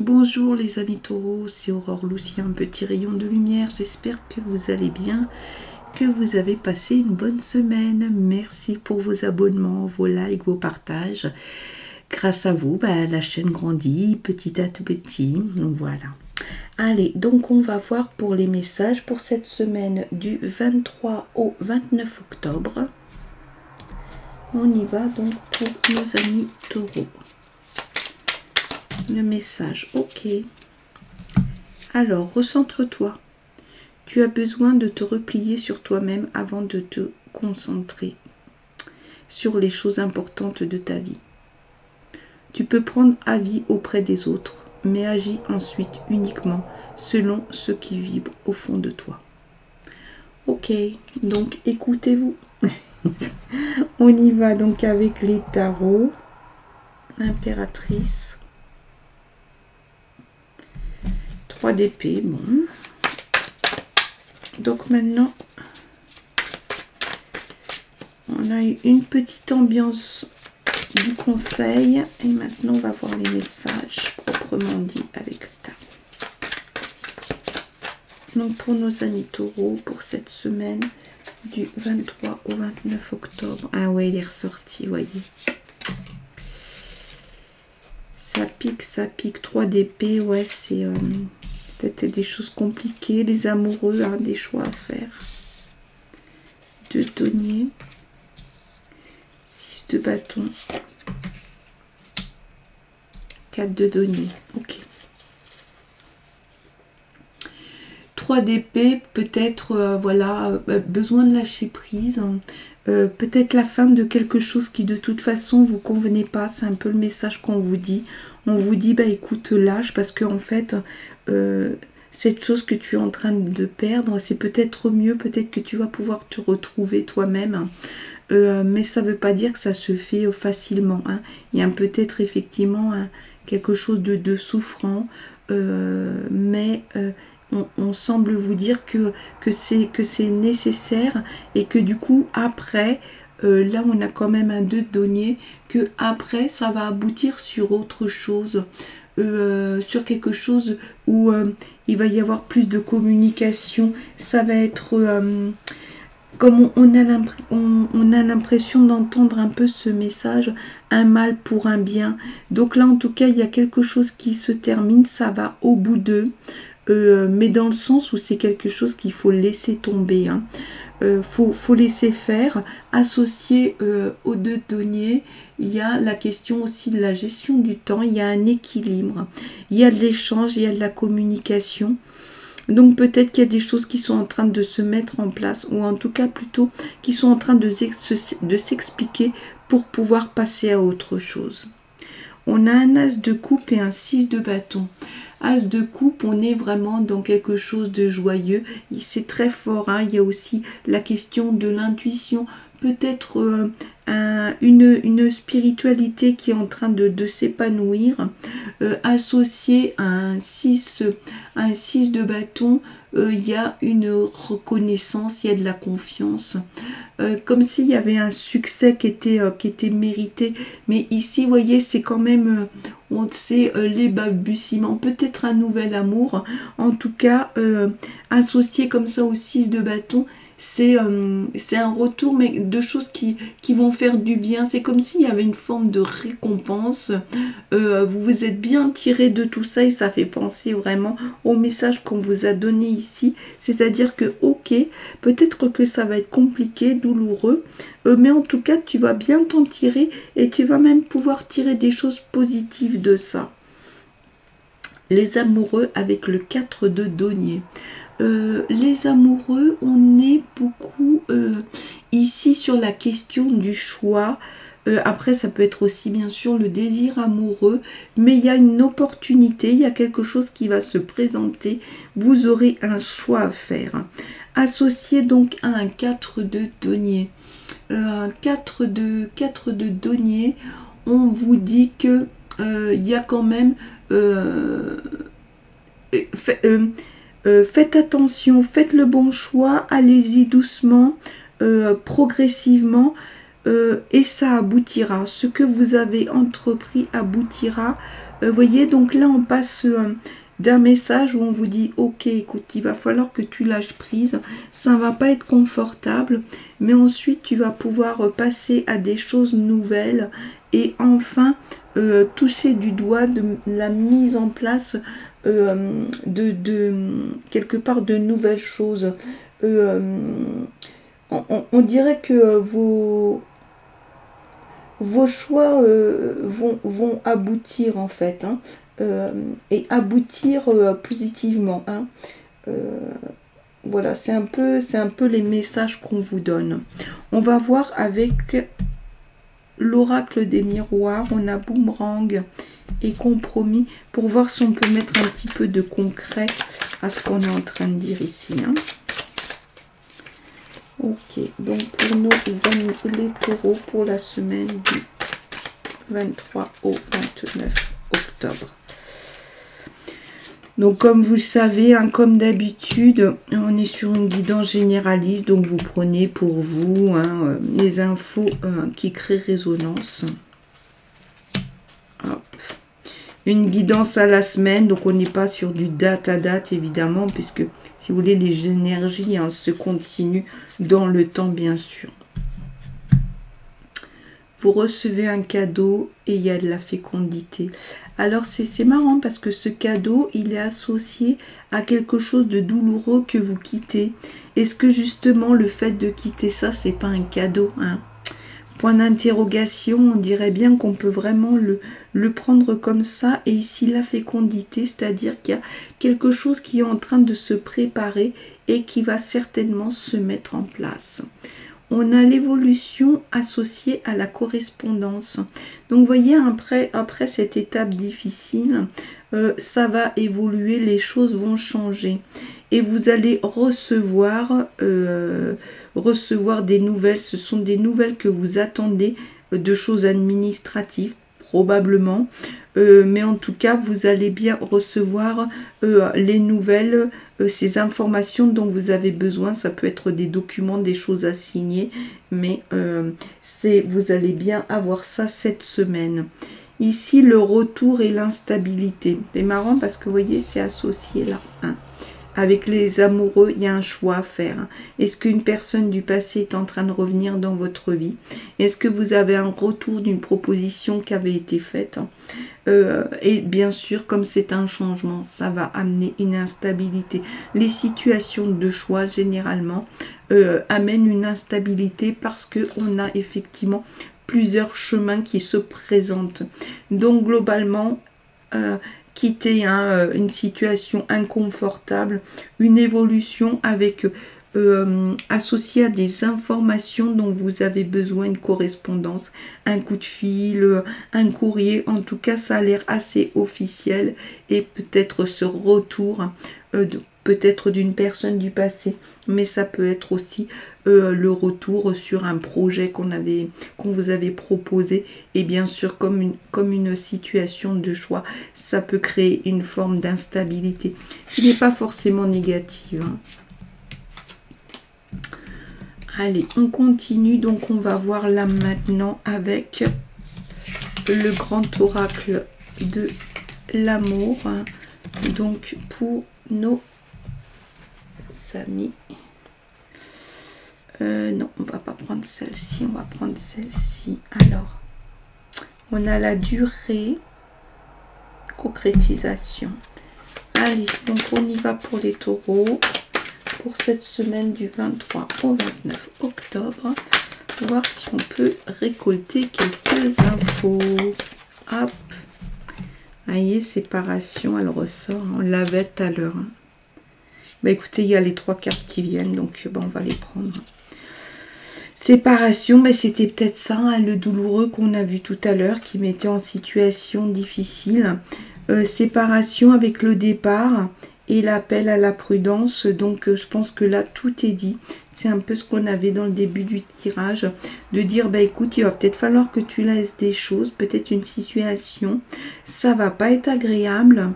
Bonjour les amis taureaux, c'est Aurore Lucien, un petit rayon de lumière. J'espère que vous allez bien, que vous avez passé une bonne semaine. Merci pour vos abonnements, vos likes, vos partages. Grâce à vous, la chaîne grandit petit à petit. Voilà. Allez, donc on va voir pour les messages pour cette semaine du 23 au 29 octobre. On y va donc pour nos amis taureaux. Le message, ok. Alors, recentre-toi. Tu as besoin de te replier sur toi-même avant de te concentrer sur les choses importantes de ta vie. Tu peux prendre avis auprès des autres, mais agis ensuite uniquement selon ce qui vibre au fond de toi. Ok, donc écoutez-vous. On y va donc avec les tarots. L'impératrice. 3 d'épée, bon. Donc maintenant, on a eu une petite ambiance du conseil. Et maintenant, on va voir les messages proprement dit avec le tarot. Donc pour nos amis taureaux, pour cette semaine du 23 au 29 octobre. Ah ouais, il est ressorti, voyez. Ça pique. 3 d'épée, ouais, c'est peut-être des choses compliquées. Les amoureux, hein, des choix à faire. 2 deniers. 6 de bâton. 4 de denier. Ok. 3 d'épée, peut-être, voilà, besoin de lâcher prise. Peut-être la fin de quelque chose qui de toute façon vous convenait pas. C'est un peu le message qu'on vous dit. On vous dit, écoute, lâche, parce que en fait, cette chose que tu es en train de perdre, c'est peut-être mieux, peut-être que tu vas pouvoir te retrouver toi-même. Mais ça ne veut pas dire que ça se fait facilement. Hein. Il y a peut-être effectivement quelque chose de souffrant, mais on semble vous dire que c'est nécessaire et que du coup après, là on a quand même un 2 de denier, que après ça va aboutir sur autre chose, sur quelque chose où il va y avoir plus de communication. Ça va être comme on a l'impression d'entendre un peu ce message, un mal pour un bien. Donc là en tout cas il y a quelque chose qui se termine, ça va au bout d'eux. Mais dans le sens où c'est quelque chose qu'il faut laisser tomber. Hein. Faut laisser faire. Associé aux 2 deniers, il y a la question aussi de la gestion du temps. Il y a un équilibre. Il y a de l'échange, il y a de la communication. Donc peut-être qu'il y a des choses qui sont en train de se mettre en place, ou en tout cas plutôt qui sont en train de s'expliquer pour pouvoir passer à autre chose. On a un as de coupe et un 6 de bâton. As de coupe, on est vraiment dans quelque chose de joyeux. C'est très fort. Hein. Il y a aussi la question de l'intuition. Peut-être une spiritualité qui est en train de s'épanouir. Associé à un 6 de bâton, il y a une reconnaissance, il y a de la confiance. Comme s'il y avait un succès qui était mérité. Mais ici, vous voyez, c'est quand même... on sait les balbutiements, peut-être un nouvel amour, en tout cas associé comme ça au 6 de bâton, c'est un retour, mais de choses qui vont faire du bien. C'est comme s'il y avait une forme de récompense. Vous vous êtes bien tiré de tout ça et ça fait penser vraiment au message qu'on vous a donné ici. C'est-à-dire que, ok, peut-être que ça va être compliqué, douloureux, mais en tout cas, tu vas bien t'en tirer et tu vas même pouvoir tirer des choses positives de ça. Les amoureux avec le 4 de denier. Les amoureux, on est beaucoup ici sur la question du choix. Après, ça peut être aussi bien sûr le désir amoureux, mais il y a une opportunité, il y a quelque chose qui va se présenter. Vous aurez un choix à faire. Associé donc à un 4 de denier. Un 4 de denier, on vous dit que il y a quand même... faites attention, faites le bon choix, allez-y doucement, progressivement, et ça aboutira. Ce que vous avez entrepris aboutira. voyez, donc là, on passe d'un message où on vous dit, ok, écoute, il va falloir que tu lâches prise, ça va pas être confortable, mais ensuite, tu vas pouvoir passer à des choses nouvelles et enfin toucher du doigt de la mise en place quelque part de nouvelles choses. On dirait que vos choix vont aboutir en fait, hein, et aboutir positivement. Hein. Voilà, c'est un peu les messages qu'on vous donne. On va voir avec l'oracle des miroirs, on a boomerang et compromis pour voir si on peut mettre un petit peu de concret à ce qu'on est en train de dire ici. Hein. Ok, donc pour nos amis les taureaux pour la semaine du 23 au 29 octobre. Donc comme vous le savez, hein, comme d'habitude, on est sur une guidance généraliste, donc vous prenez pour vous hein, les infos qui créent résonance. Hop. Une guidance à la semaine, donc on n'est pas sur du date à date évidemment, puisque si vous voulez les énergies hein, se continuent dans le temps bien sûr. Vous recevez un cadeau et il y a de la fécondité. Alors c'est marrant parce que ce cadeau, il est associé à quelque chose de douloureux que vous quittez. Est-ce que justement le fait de quitter ça, c'est pas un cadeau hein? Point d'interrogation, on dirait bien qu'on peut vraiment le prendre comme ça. Et ici la fécondité, c'est-à-dire qu'il y a quelque chose qui est en train de se préparer et qui va certainement se mettre en place. On a l'évolution associée à la correspondance. Donc, vous voyez, après cette étape difficile, ça va évoluer, les choses vont changer. Et vous allez recevoir des nouvelles. Ce sont des nouvelles que vous attendez de choses administratives, probablement. Mais en tout cas, vous allez bien recevoir les nouvelles, ces informations dont vous avez besoin. Ça peut être des documents, des choses à signer, mais vous allez bien avoir ça cette semaine. Ici, le retour et l'instabilité. C'est marrant parce que vous voyez, c'est associé là. Hein. Avec les amoureux, il y a un choix à faire. Est-ce qu'une personne du passé est en train de revenir dans votre vie? Est-ce que vous avez un retour d'une proposition qui avait été faite? Et bien sûr, comme c'est un changement, ça va amener une instabilité. Les situations de choix, généralement, amènent une instabilité parce qu'on a effectivement plusieurs chemins qui se présentent. Donc, globalement, quitter une situation inconfortable, une évolution avec associée à des informations dont vous avez besoin, une correspondance, un coup de fil, un courrier. En tout cas, ça a l'air assez officiel et peut-être ce retour peut-être d'une personne du passé, mais ça peut être aussi le retour sur un projet qu'on vous avait proposé. Et bien sûr, comme une situation de choix, ça peut créer une forme d'instabilité qui n'est pas forcément négative. Hein. Allez, on continue. Donc, on va voir là maintenant avec le grand oracle de l'amour. Hein. Donc, pour nos amis. Non, on va pas prendre celle-ci, on va prendre celle-ci. Alors, on a la durée, concrétisation. Allez, donc on y va pour les taureaux, pour cette semaine du 23 au 29 octobre. Voir si on peut récolter quelques infos. Hop. Voyez, séparation, elle ressort. On l'avait tout à l'heure. Hein. Bah écoutez, il y a les 3 cartes qui viennent, donc on va les prendre. Séparation, mais c'était peut-être ça, hein, le douloureux qu'on a vu tout à l'heure, qui mettait en situation difficile. Séparation avec le départ et l'appel à la prudence. Donc je pense que là, tout est dit. C'est un peu ce qu'on avait dans le début du tirage, de dire, bah écoute, il va peut-être falloir que tu laisses des choses, peut-être une situation. Ça va pas être agréable.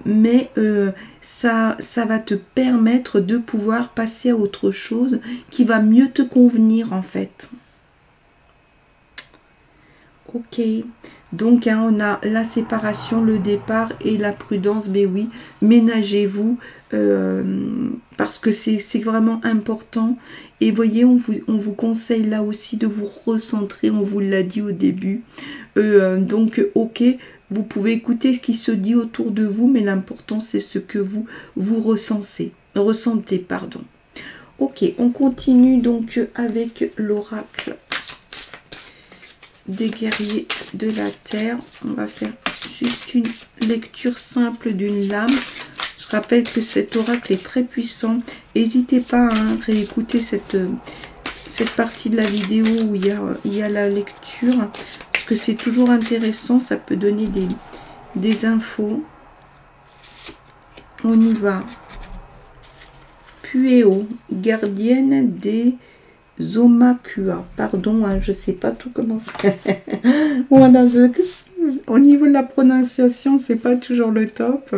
Mais ça va te permettre de pouvoir passer à autre chose qui va mieux te convenir en fait. Ok. Donc, hein, on a la séparation, le départ et la prudence. Ben oui, ménagez-vous parce que c'est vraiment important. Et voyez, on vous conseille là aussi de vous recentrer. On vous l'a dit au début. Donc, ok, vous pouvez écouter ce qui se dit autour de vous, mais l'important, c'est ce que vous ressentez. Pardon. Ok, on continue donc avec l'oracle des guerriers de la terre. On va faire juste une lecture simple d'une lame. Je rappelle que cet oracle est très puissant. N'hésitez pas à réécouter cette partie de la vidéo où il y a la lecture, parce que c'est toujours intéressant, ça peut donner des infos. On y va. Puéo, gardienne des Zomakua, pardon, hein, je sais pas tout comment c'est. Voilà, au niveau de la prononciation, c'est pas toujours le top.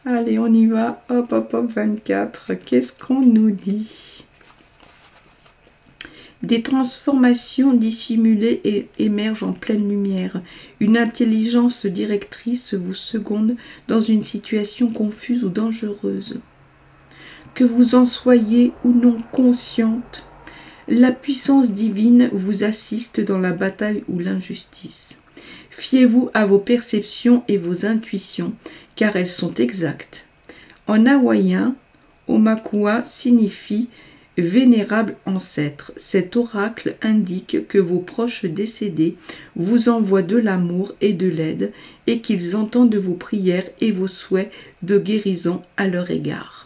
Allez, on y va. Hop, hop, hop, 24. Qu'est-ce qu'on nous dit? Des transformations dissimulées émergent en pleine lumière. Une intelligence directrice vous seconde dans une situation confuse ou dangereuse. Que vous en soyez ou non consciente, la puissance divine vous assiste dans la bataille ou l'injustice. Fiez-vous à vos perceptions et vos intuitions, car elles sont exactes. En hawaïen, Omakua signifie « vénérable ancêtre ». Cet oracle indique que vos proches décédés vous envoient de l'amour et de l'aide et qu'ils entendent vos prières et vos souhaits de guérison à leur égard.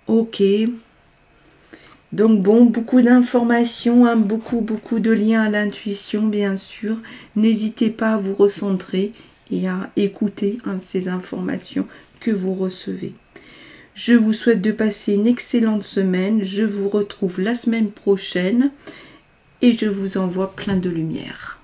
Ok. Donc bon, beaucoup d'informations, hein, beaucoup de liens à l'intuition, bien sûr. N'hésitez pas à vous recentrer et à écouter ces informations que vous recevez. Je vous souhaite de passer une excellente semaine. Je vous retrouve la semaine prochaine et je vous envoie plein de lumière.